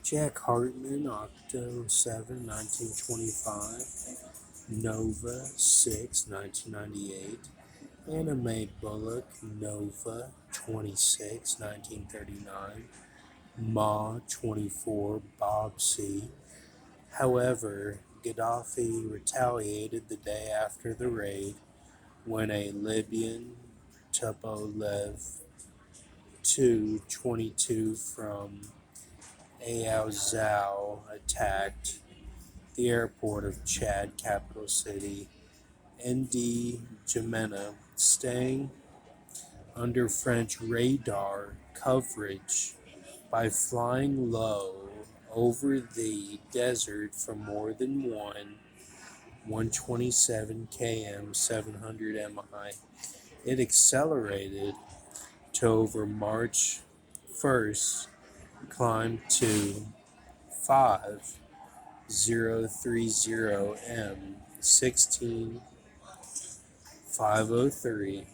Jack Hartman, Octo 7, 1925. Nova 6, 1998. Anna Mae Bullock, Nova 26, 1939. Ma 24, Bob C. However, Gaddafi retaliated the day after the raid when a Libyan Tupolev Tu-22 from Aouzal attacked the airport of Chad capital city, N'Djamena, staying under French radar coverage by flying low over the desert for more than 127 km 700 mi. It accelerated to over March 1st, climbed to 5030 m 16503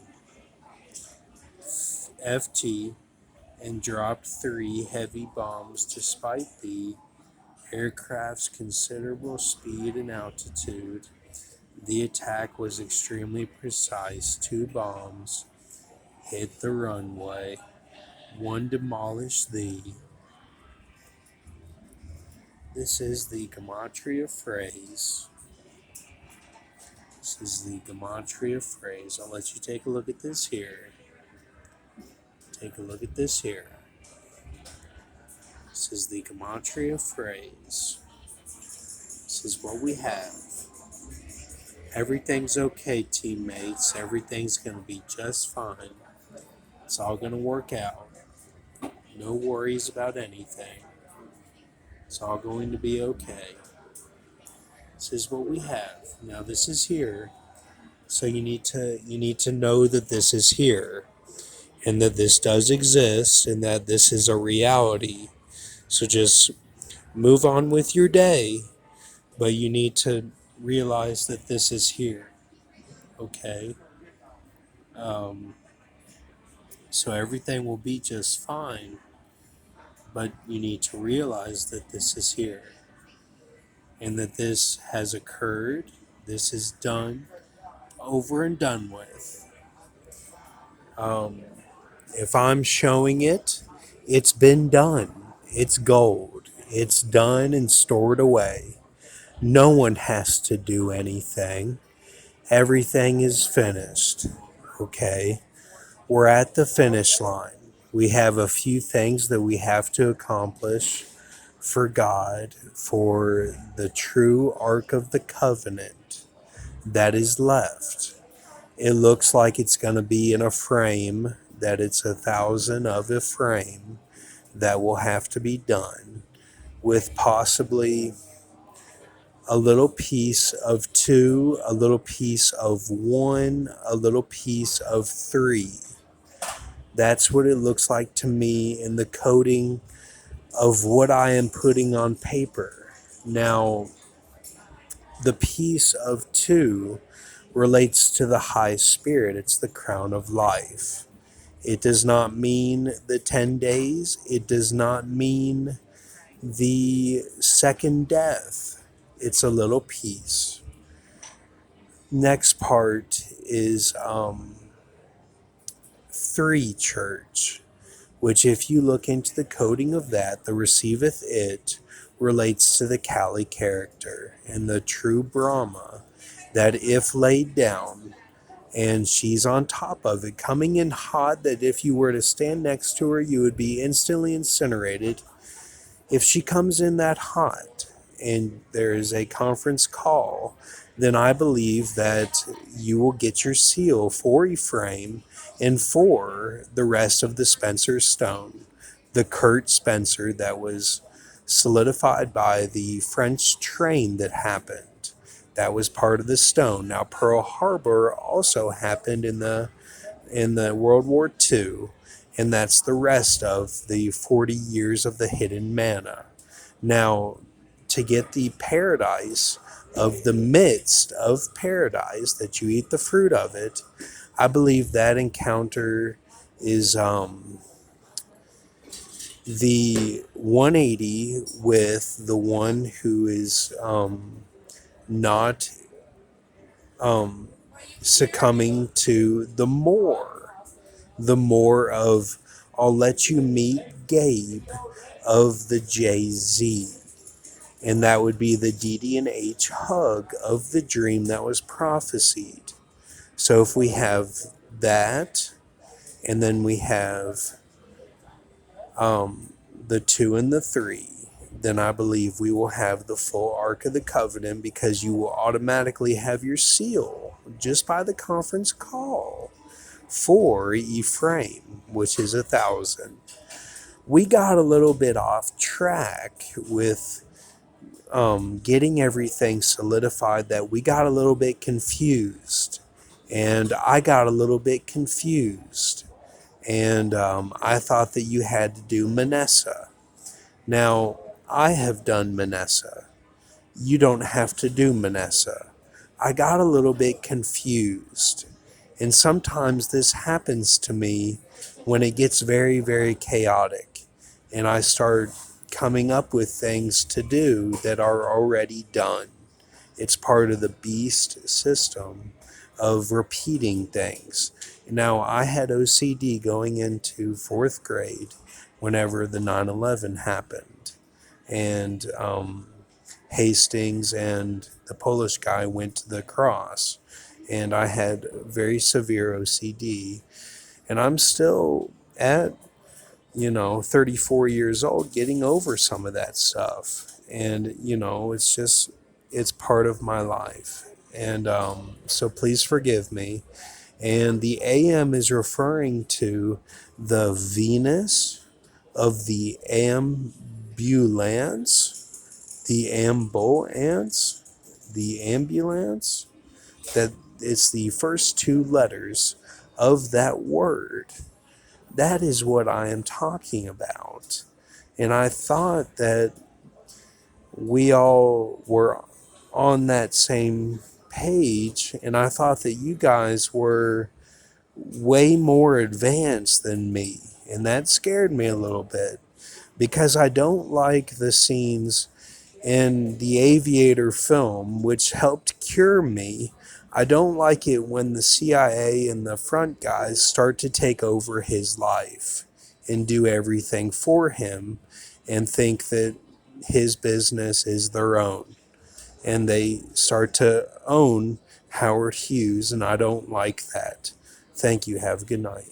ft, and dropped three heavy bombs despite the aircraft's considerable speed and altitude. The attack was extremely precise. Two bombs hit the runway. One demolished the. This is the gematria phrase. This is the gematria phrase. I'll let you take a look at this here. Take a look at this here. This is the gematria phrase. This is what we have. Everything's okay, teammates. Everything's going to be just fine. It's all going to work out. No worries about anything. It's all going to be okay. This is what we have. Now this is here. So you need to know that this is here, and that this does exist, and that this is a reality. So just move on with your day, but you need to realize that this is here. Okay? So everything will be just fine, but you need to realize that this is here, and that this has occurred. This is done, over and done with. If I'm showing it, it's been done. It's gold. It's done and stored away. No one has to do anything. Everything is finished. Okay? We're at the finish line. We have a few things that we have to accomplish for God, for the true Ark of the Covenant that is left. It looks like it's going to be in a frame, that it's 1,000 of a frame that will have to be done, with possibly a little piece of two, a little piece of one, a little piece of three. That's what it looks like to me in the coding of what I am putting on paper. Now, the piece of two relates to the high spirit. It's the crown of life. It does not mean the 10 days. It does not mean the second death. It's a little piece. Next part is 3 church, which if you look into the coding of that, the receiveth it relates to the Kali character and the true Brahma, that if laid down and she's on top of it, coming in hot, that if you were to stand next to her, you would be instantly incinerated. If she comes in that hot and there is a conference call, then I believe that you will get your seal for Ephraim and for the rest of the Spencer stone, the Kurt Spencer that was solidified by the French train that happened. That was part of the stone. Now, Pearl Harbor also happened in the World War II, and that's the rest of the 40 years of the hidden manna. Now, to get the paradise of the midst of paradise, that you eat the fruit of it, I believe that encounter is the 180 with the one who is not succumbing to the more of I'll let you meet Gabe of the Jay-Z. And that would be the DD&H hug of the dream that was prophesied. So if we have that, and then we have the 2 and the 3, then I believe we will have the full Ark of the Covenant, because you will automatically have your seal just by the conference call for Ephraim, which is 1,000. We got a little bit off track with getting everything solidified, that we got a little bit confused. And I got a little bit confused. And I thought that you had to do Manasseh. Now, I have done Manasseh. You don't have to do Manasseh. I got a little bit confused. And sometimes this happens to me when it gets very, very chaotic. And I start coming up with things to do that are already done. It's part of the beast system of repeating things. Now, I had OCD going into 4th grade whenever the 9/11 happened. And Hastings and the Polish guy went to the cross. And I had very severe OCD. And I'm still at 34 years old, getting over some of that stuff. And, it's part of my life. And so please forgive me. And the AM is referring to the Venus of the ambulance, the ambulance, that it's the first 2 letters of that word. That is what I am talking about. And I thought that we all were on that same page, and I thought that you guys were way more advanced than me. And that scared me a little bit, because I don't like the scenes in the Aviator film, which helped cure me. I don't like it when the CIA and the front guys start to take over his life and do everything for him and think that his business is their own. And they start to own Howard Hughes, and I don't like that. Thank you. Have a good night.